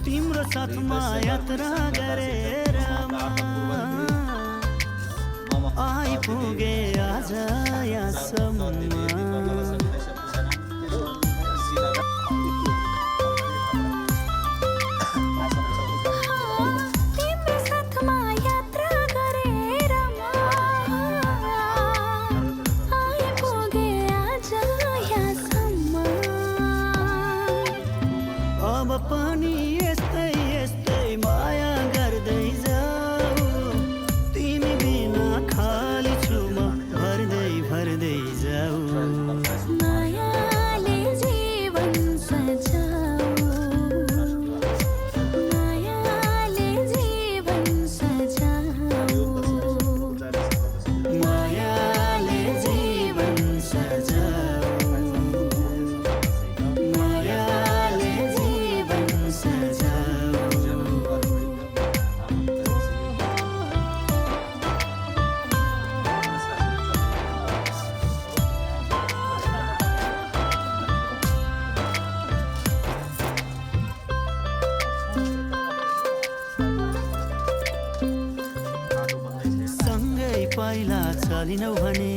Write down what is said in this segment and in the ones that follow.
तिम्रो साथमा यात्रा गरेर आइपुगे आज यहाँसम्म। अब पनि यस्तै यस्तै माया गर्दै जाऊ, तिमी बिना खाली छु म भर्दै भर्दै जाऊ। मायाले जीवन सजाऊ, मायाले जीवन सजाऊ, मायाले जीवन सजाऊ, मायाले जीवन सजाऊ। सँगै पहिला चलिनौ भने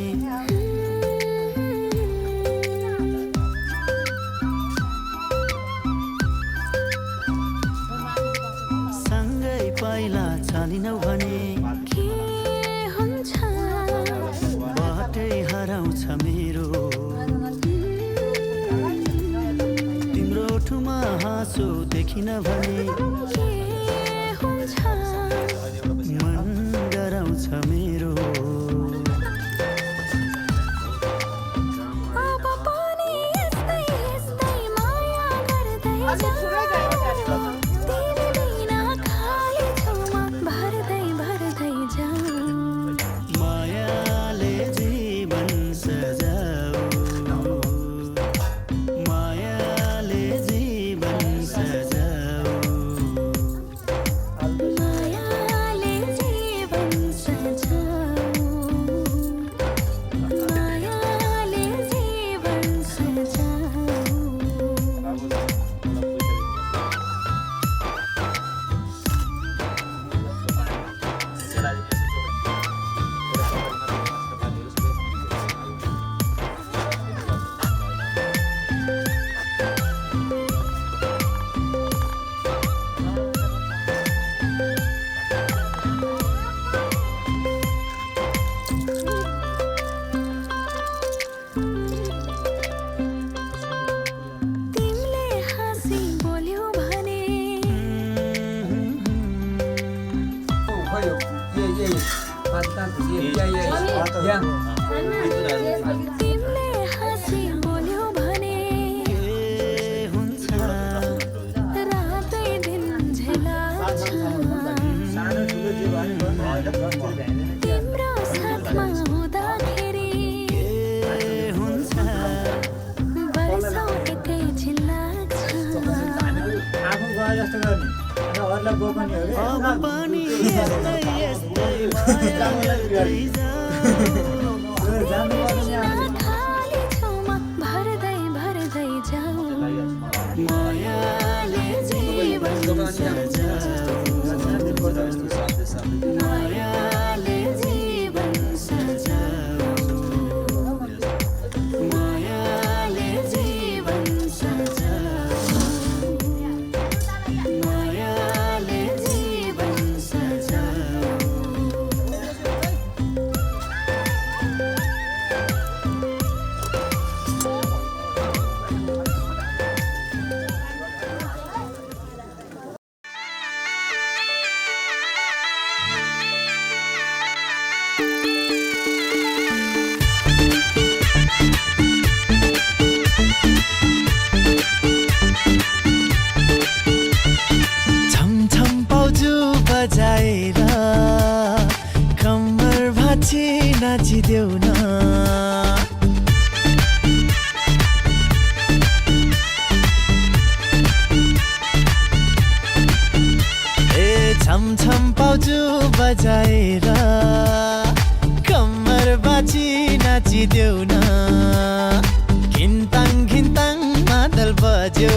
सँगै पहिला चलिनौ भने के हुन्छ, बाटै हराउँछ मेरो। तिम्रो ठुमा हाँसो देखिन भने के हुन्छ, मन डराउँछ मेरो। अब पनि यस्तै यस्तै माया गर्दै जाऊ, तिमी बिना खाली छु म भर्दै भर्दै जाऊ। मायाले जीवन सजाऊ, मायाले जीवन सजाऊ, मायाले जीवन सजाऊ, मायाले जीवन सजाऊ। तिमीले हाँसी बोल्यौ भने तिमीले हाँसी बोल्यौ भने के हुन्छ, रातै दिन झेलाछ। तिम्रो साथमा हुँदाखेरि के हुन्छ, वर्षौँ एकैछिन लाग्छ। अब पनि यस्तै यस्तै माया गर्दै जाऊ, खाली छु म भर्दै भर्दै जाऊ। मायाले जीवन सजाऊ, मायाले जीवन सजाऊ, मायाले जीवन सजाऊ, मायाले जीवन सजाऊ। छमछम पाउजु बजाएर कम्मर बाची नाचिदेऊ न घिन्ताङ घिन्ताङ मादल बज्यो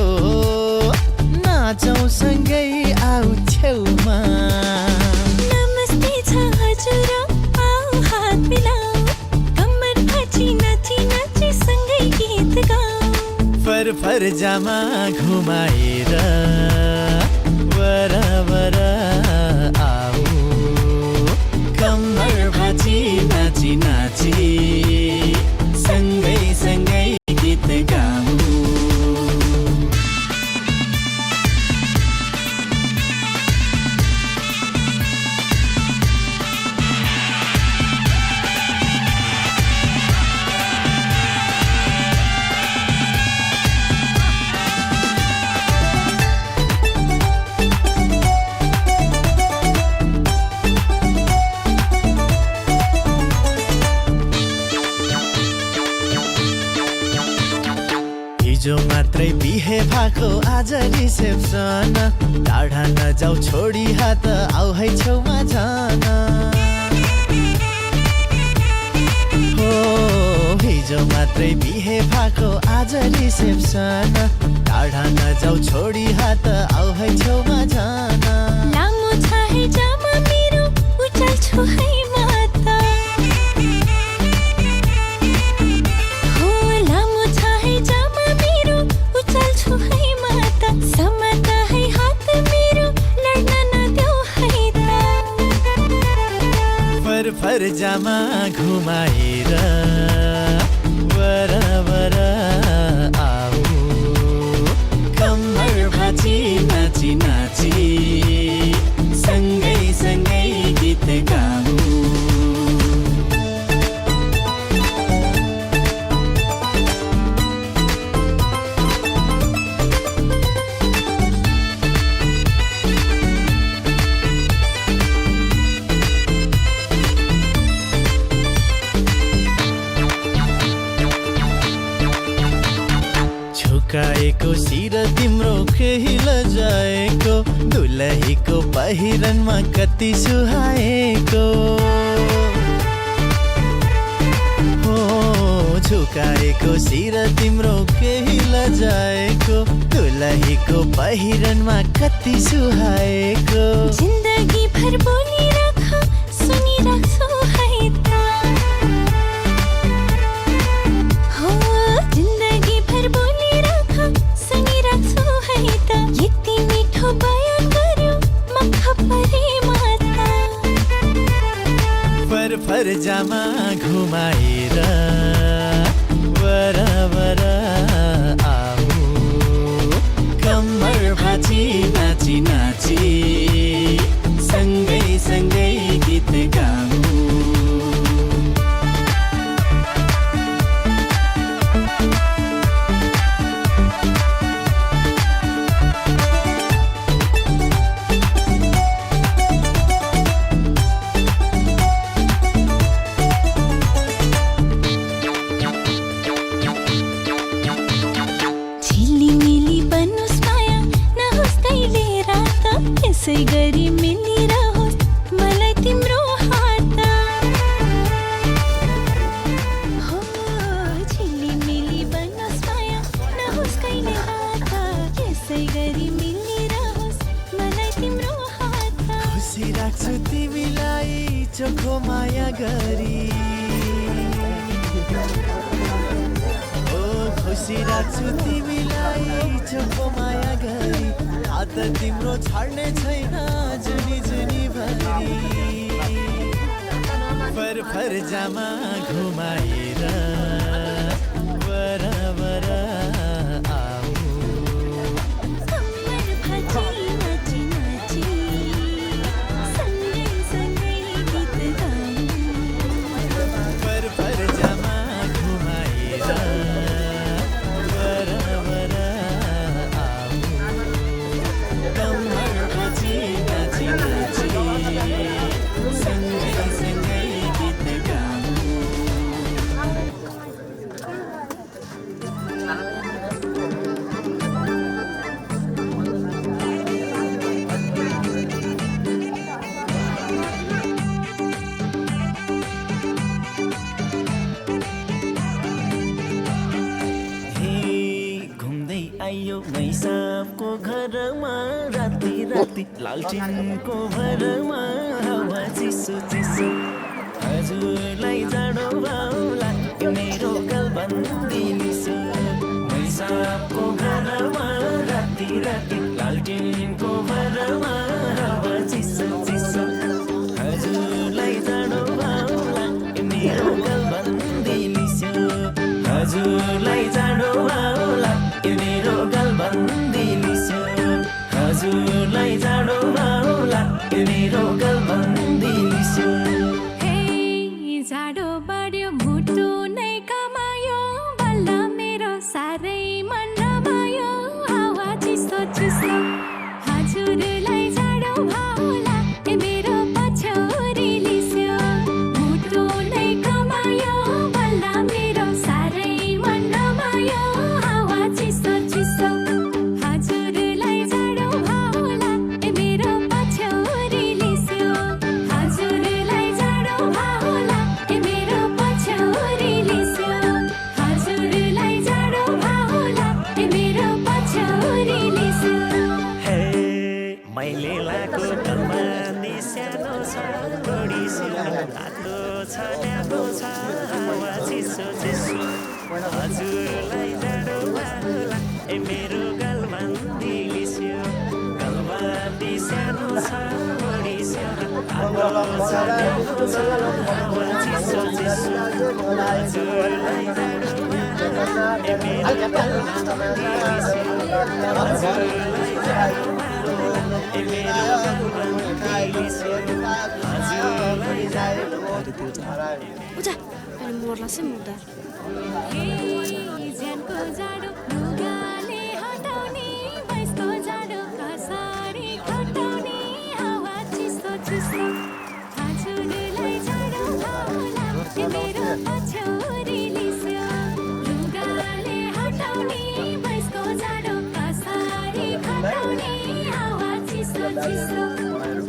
नाचौँ सँगै आऊ छेउमा नमस्ते छ हजुर आऊ हात मिलाऊ कम्मर भाँची नाची नाची सँगै गीत गाऊ फर जामा घुमाएर वरवर आऊ कम्मर भाँची नाची नाची सँगै सँगै गीत गाऊ हिजो मात्रै बिहे भएको आज रिसेप्सन टाढा नजाऊ छोडी हात आऊ है छेउमा जान हो हिजो मात्रै बिहे भएको आज रिसेप्सन टाढा नजाऊ छोडी हात आऊ है छेउमा जान लामो छ है जामा मेरो उचाल्छु है माता हो लामो छ है जामा मेरो उचाल्छु है माता समाता है हात मेरो लड्न नदेऊ है फर जामा घुमाएर वरवर आऊ कम्मर भाँची नाची नाची सँगै सँगै गीत गाऊ झुकाएको शिर तिम्रो केही लजाएको दुलहीको पहिरनमा कति सुहाएको हो झुकाएको शिर तिम्रो केही लजाएको दुलहीको पहिरनमा कति सुहाएको जिन्दगी भर बोलिराख सुनिराख्छु है त हो जिन्दगी भर बोलिराख सुनिराख्छु है त यति मिठो बयान गर्यो मख परे माता फर जामा घुमाएर वरवर आऊ कम्मर भाँची नाची नाची सँगै सँगै गीत गाऊ झिलिमिली बनोस् माया नहोस् कहिले रात यसै गरी मिलिरहोस् मलाई तिम्रो हात हो झिलिमिली बनोस् माया नहोस् कहिले रात यसै गरी मिलिरहोस् मलाई तिम्रो हात खुसी राख्छु तिमीलाई चोखो माया गरी खुसी राख्छु तिमीलाई चोखो माया गरी हात तिम्रो छाड्ने छैन जुनी जुनी भरी फर जामा घुमाएर वरवर आऊ कम्मर भाँची नाची नाची सँगै सँगै गीत गाऊ फर जामा घुमाएर वरवर आऊ कम्मर भाँची नाची नाची सँगै सँगै गीत गाऊ लालटिनको भरमा हावा चिसो चिसो हजुरलाई जाडो भाउला यो मेरो गलबन्दी लिसो मैसाको घरमा राति राति लालटिनको भरमा हावा चिसो चिसो हजुरलाई जाडो भाउला यो मेरो गलबन्दी लिसो हजुरलाई जाडो भाउला यो मेरो गलबन्दी लिसो हजुरलाई जाडो भाउला यो मेरो गलबन्दी लिसो जाडो बढ्यो मुटु नै कमायो बल्ल मेरो साह्रै मन रमायो हावा चिसो चिसो हजुरलाई जाडो भाउला ए मेरो पछौरी लिस्यो मुटु नै कमायो बल्ल मेरो साह्रै मन रमायो हावा चिसो चिसो हजुरलाई जाडो भाउला ए मेरो पछौरी लिस्यो हजुरलाई जाडो भाउला ए मेरो पछौरी लिस्यो हजुरलाई जाडो भाउला ए मेरो पछौरी लिस्यो मैले लाको गलबन्दी सानो छ बढी सानो तातो छ ड्याको छ हावा चिसो चिसो हजुरलाई जाडो भाउला ए मेरो गलबन्दी लिस्यो गलबन्दी सानो छ बढी सानो तातो छ ड्याको छ हावा चिसो चिसो हजुरलाई जाडो भाउला ए मेरो गलबन्दी लिस्यो हजुरलाई जाडो उजा अनि मोर्ला से मुर्दा ज्यानको जाडो लुगाले हटाउने भैँसको जाडो कसरी खटाउने हावा चिसो चिसो हजुरलाई जाडो भाउला ए मेरो पछौरी लिस्यो लुगाले हटाउने भैँसको जाडो कसरी खटाउने हावा चिसो चिसो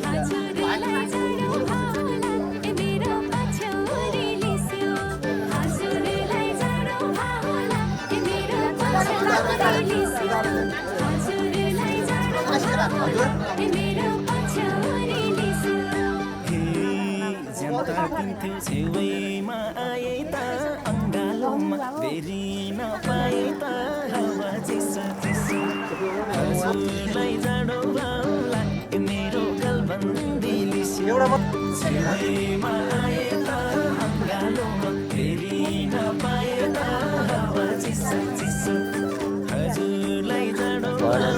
हजुरलाई जाडो भाउला ए मेरो पछौरी लिस्यो हजुरलाई जाडो भाउला ए मेरो पछौरी लिस्यो हजुरलाई जाडो भाउला ए मेरो पछौरी लिस्यो जनता किन्थ्यो छेउमा आए त अङ्गालोमा फेरि नपाए त हावा चिसो चिसो हजुरलाई जाडो भाउला ए मेरो गलबन्दी लिस्यो छेउमा आए त अङ्गालोमा फेरि नपाए त हावा चिसो चिसो हजुरलाई जाडो भाउला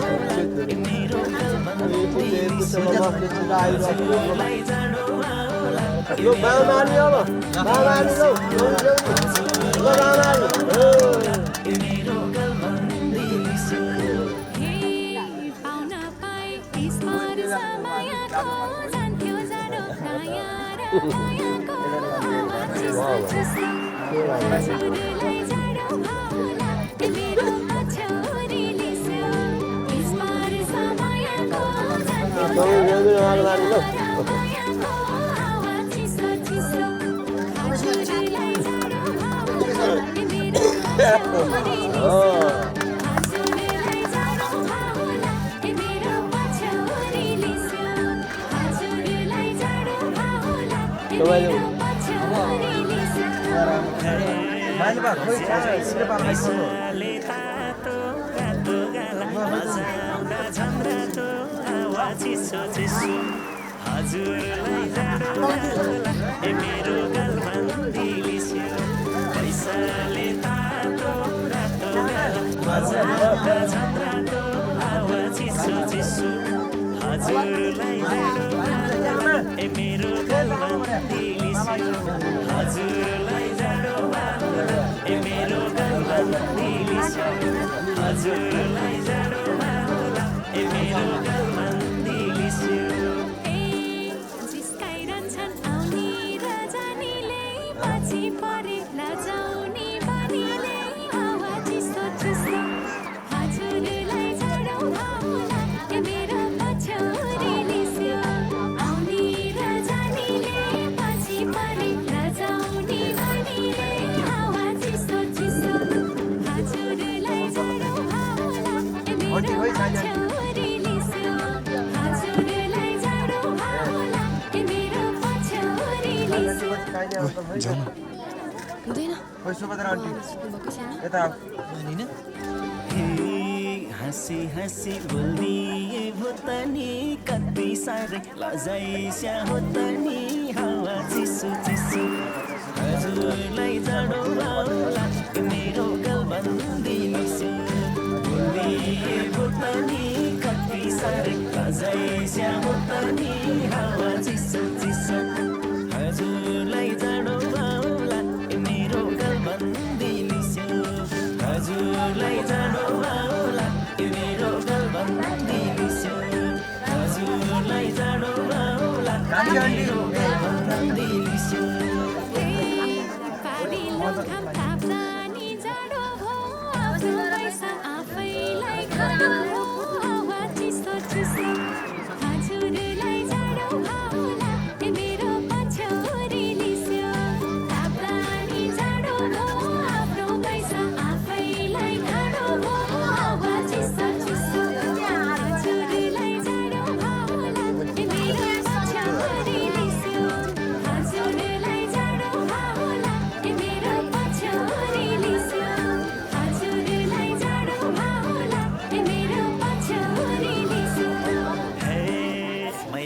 ए मेरो गलबन्दी लिस्यो हजुरलाई जाडो भाउला Lu bawa mani apa? Bawa mani lu. Bawa mani. ए मेरो गलबन्दी लिस्यो पाउन पाए स्मर समयको जान्थ्यो जाडो नयाँ र नयाँको हावा चिसो चिसो हजुरलाई जाडो भाउला ए मेरो पछौरी लिस्यो स्मर समयको जान्थ्यो जाडो नयाँको हावा चिसो चिसो हजुरलाई जाडो भाउला ए मेरो पछौरी लिस्यो हजुरलाई जाडो भाउला ए मेरो पछौरी लिस्यो हजुरलाई जाडो भाउला ए मेरो पछौरी लिस्यो पैसाले तातो रातो गाला बजाउँदा झन् हावा चिसो चिसो हजुरलाई जाडो भाउला ए मेरो गलबन्दी लिस्यो पैसाले तातो रातो गाला बजाउँदा झन् हावा चिसो चिसो हजुरलाई जाडो भाउला ए मेरो गलबन्दी लिस्यो हजुरलाई जाडो भाउला ए मेरो गलबन्दी लिस्यो हजुरलाई जाडो भाउला ए मेरो गलबन्दी लिस्यो जिस्काइरहन्छन् आउने र जानेले पछि परे लजाउने बानीले हावा चिसो चिसो हजुरलाई जाडो भाउला ए मेरो पछौरी लिस्यो आउने र जानेले पछि परे लजाउने बानीले हावा चिसो चिसो हजुरलाई जाडो भाउला ए मेरो पछौरी लिस्यो हुँदैन भएको छैन हाँसी हाँसी बोलिए होता नि कति साह्रै लजाइस्या होता नि हावा चिसो चिसो हजुरलाई जाडो आउला मेरो गलबन्दी मिसो बोलिए होता नि कति साह्रै लजाइस्या होता नि हावा चिसो चिसो हजुरलाई जाडो आउला मेरो गलबन्दी मिसो हजुरलाई जाडो आउला मेरो गलबन्दी मिसो हजुरलाई जाडो आउला मेरो गलबन्दी मिसो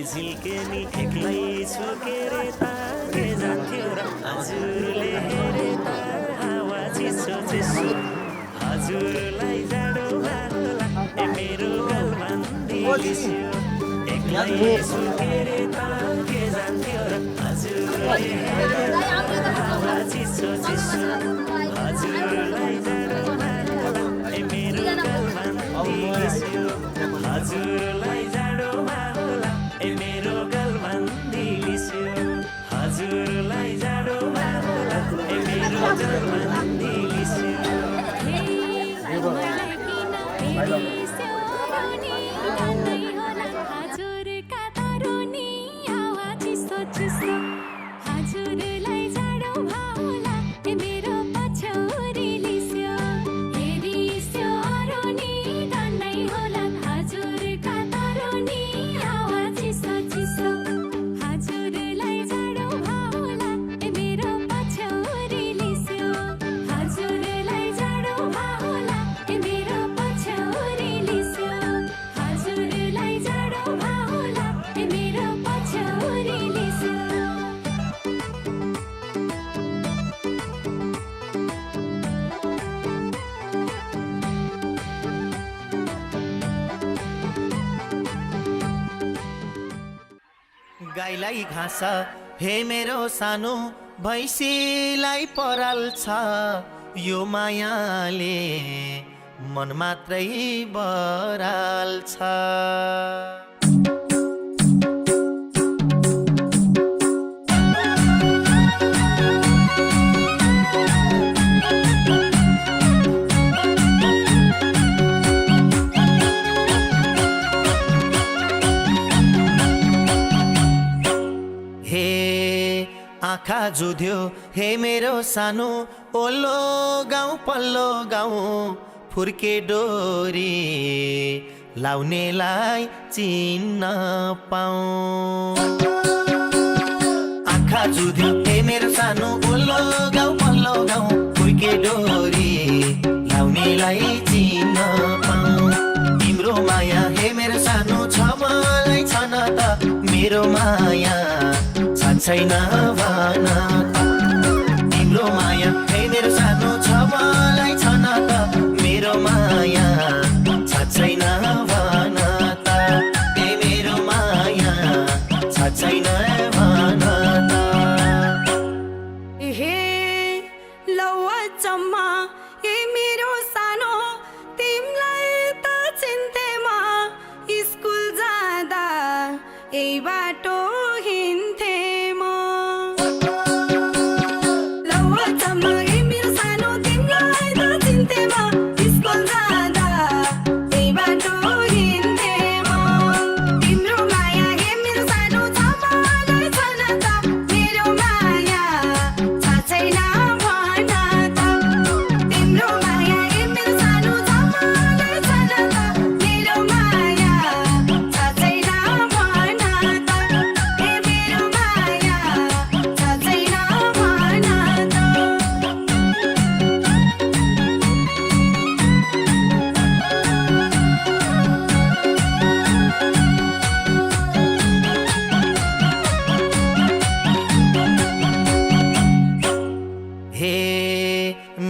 झिल्केनी एक्लै छु के रे त के जान्थ्यो र हजुरले हेरे त हावा चिसो चिसो हजुरलाई जाडो होला ए मेरो गलबन्दी लिस्यो एक्लै छु के रे त के जान्थ्यो र हजुरले हेरे त हावा चिसो चिसो हजुरलाई जाडो होला ए मेरो गलबन्दी लिस्यो हजुरलाई जाडो होला ए मेरो गलबन्दी लिस्यो हजुरलाई जाडो होला ए मेरो गलबन्दी लिस्यो हजुरका तरुनी हावा चिसो चिसो हजुरलाई जाडो होला ए मेरो पछौरी लिस्यो हेरिस्यो अरुनी डन्नै होला हजुरका तरुनी हावा चिसो चिसो हजुरलाई जाडो होला ए मेरो पछौरी लिस्यो हजुरलाई जाडो होला ए मेरो पछौरी लिस्यो हजुरलाई जाडो होला ए मेरो पछौरी लिस्यो गाईलाई घाँस हे मेरो सानो भैँसीलाई पराल्छ यो मायाले मन मात्रै बराल्छ आँखा जुध्यो हे मेरो सानो ओल्लो गाउँ पल्लो गाउँ फुर्के डोरी लाउनेलाई चिन्न पाऊँ आँखा जुध्यो हे मेरो सानो ओल्लो गाउँ पल्लो गाउँ फुर्के डोरी लाउनेलाई चिन्न पाऊँ तिम्रो माया हे मेरो सानो छ मलाई छन त मेरो माया छैन भन तिम्रो माया हे मेरो सानो छ मलाई छन त मेरो माया छैन भन त हे मेरो माया छैन भन त हे लौवा चम्मा हे मेरो सानो तिमलाई त चिन्थेमा स्कुल जाँदा यही बाटो हिँड्थे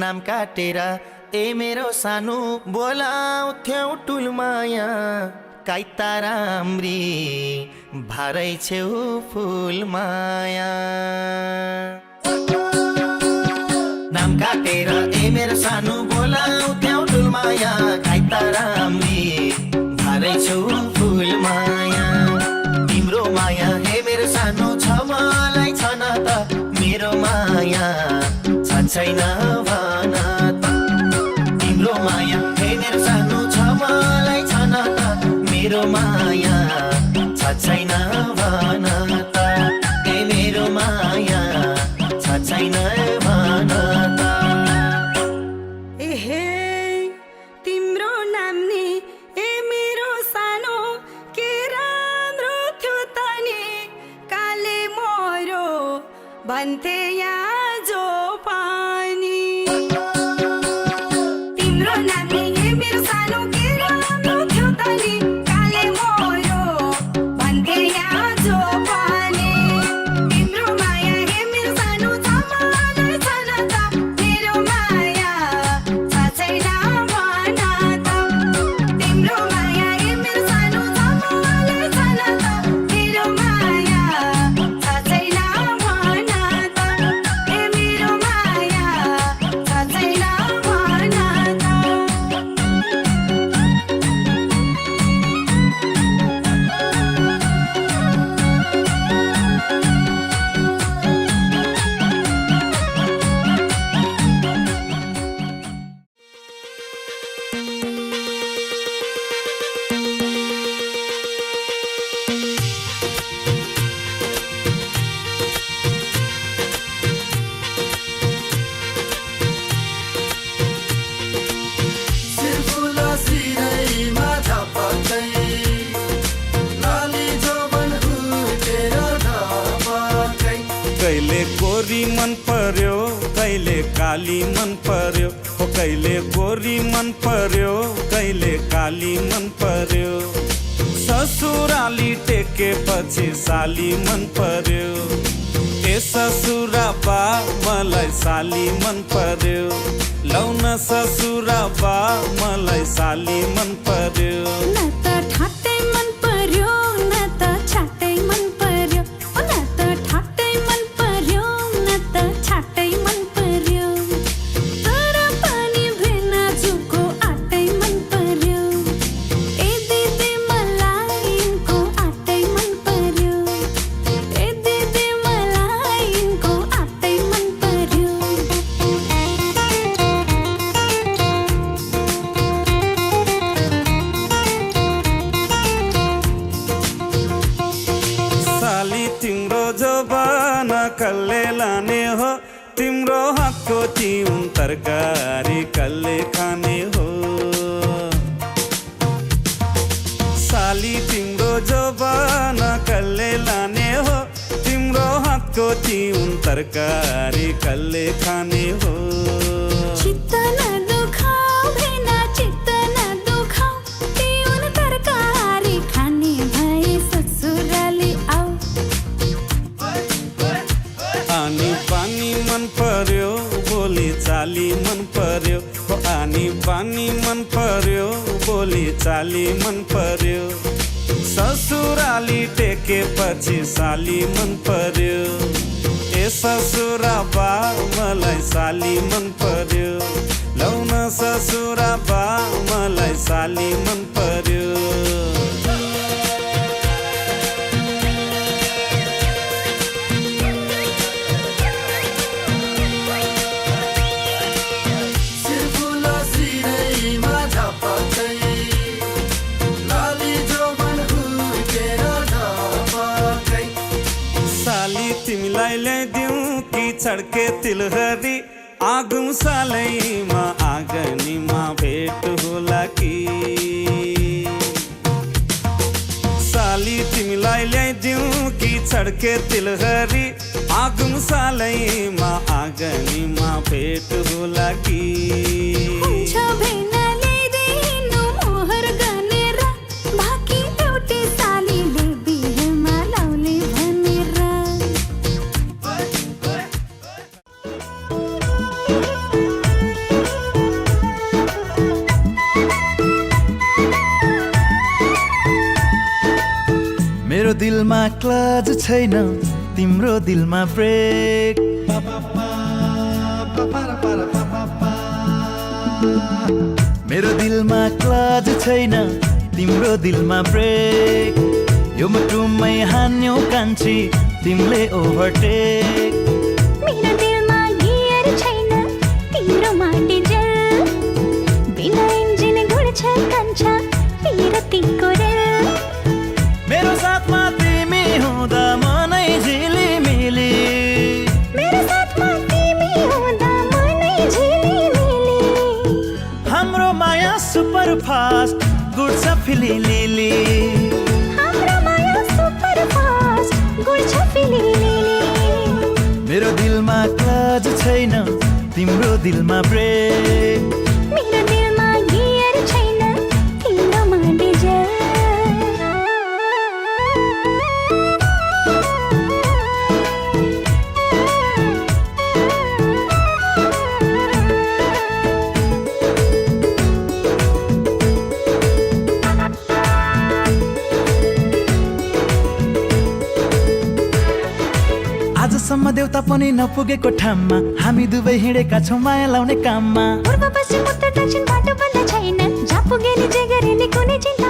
नाम काटेर ए मेरो सानो बोलाउँथ्यौ टुलमाया काइता राम्री भारै छेउ फुलमाया नाम काटेर ए मेरो सानो बोलाउँथ्यौ टुलमाया काइता राम्री भारै छेउ फुलमाया तिम्रो माया हे मेरो सानो छ मलाई छन त मेरो माया छ छैन भन त तिम्रो माया हे मेरो सानो छ मलाई छन त मेरो माया छ छैन भन त हे मेरो माया छ छैन भन त एहे तिम्रो नाम नि ए मेरो सानो के राम्रो थियो त नि काले मोरो भन्थे यहाँ जो पानी तिम्रो नाम नि ए मेरो सानो के राम्रो थियो त नि काले मोरो भन्थे यहाँ जो पानी तिम्रो माया हे मेरो सानो छ मलाई छन त मेरो माया छ छैन भन त तिम्रो माया हे मेरो सानो छ मलाई छन त मेरो माया छ छैन भन त हे मेरो माया छ छैन भन त सिर्फुला सिरैमा झपकै लाली जोबन हुर्केर धपकै कहिले गोरी मन पर्यो कहिले काली मन पर्यो हो कहिले गोरी मन पर्यो कहिले काली मन पर्यो ससुराली टेकेपछि साली मन पर्यो ए ससुरा बा मलाई साली मन पर्यो लौन ससुरा बा मलाई साली मन पर्यो न त ठाट्टै मन पर्यो न त छाट्टै मन पर्यो न त ठाट्टै मन पर्यो न त छाट्टै मन पर्यो तर पनि भेना जुको आटै मन पर्यो ए दिदी मलाई यिनको आटै मन पर्यो ए दिदी मलाई यिनको आटै मन पर्यो साली तिम्रो जबान कल्ले लाने हो तिम्रो हकको तिउन तरकारी कल्ले खाने हो साली तिम्रो जबान कल्ले लाने हो तिम्रो हकको तिउन तरकारी कल्ले खाने हो चित्त न दुखाऊ भेना चित्त न दुखाऊ तिउन तरकारी खाने भए ससुराली आऊ आनी पानी मन पर्यो बोली चाली मन पर्यो हो आनी पानी मन पर्यो बोली चाली मन पर्यो ससुराली टेकेपछि साली मन पर्यो ए ससुरा बा मलाई साली मन पर्यो लौन ससुरा बा मलाई साली मन पर्यो सिर्फुला सिरैमा झपकै लाली जोबन हुर्केर धपकै साली तिमीलाई ल्याइदिउँ कि छड्के तिलहरी आगुम सालैमा आँगनीमा भेट होला कि साली तिमीलाई ल्याइदिउँ कि छड्के तिलहरी आगुम सालैमा आँगनीमा भेट होला कि हुन्छ भेना ल्याइदिनु मोहर गनेर बाँकी एउटै सालीले बिहेमा लाउने भनेर दिलमा क्लच छैन तिम्रो दिलमा ब्रेक मेरो दिलमा क्लच छैन तिम्रो दिलमा ब्रेक यो मुटुमै हान्यो कान्छी तिमीले ओभरटेक मेरो दिलमा गियर छैन तिम्रोमा डिजल बिना इन्जिन घुड्छ कान्छा पिरतीको रेल मेरो साथमा तिमी हुँदा मनै झिलिमिली मेरो साथमा तिमी हुँदा मनै झिलिमिली हाम्रो माया सुपर फास्ट गुड्छ फिलिलिली हाम्रो माया सुपर फास्ट गुड्छ फिलिलिली मेरो दिलमा क्लच छैन तिम्रो दिलमा ब्रेक मेरो दिलमा गियर छैन तिम्रोमा डिजल आजसम्म देउता पनि नपुगेको ठाउँमा हामी दुवै हिँडेका छौँ माया लाउने काममा पूर्व पश्चिम उत्तर दक्षिण बाटो बन्द छैन जहाँ पुगेनी जे गरेनी कुनै चिन्ता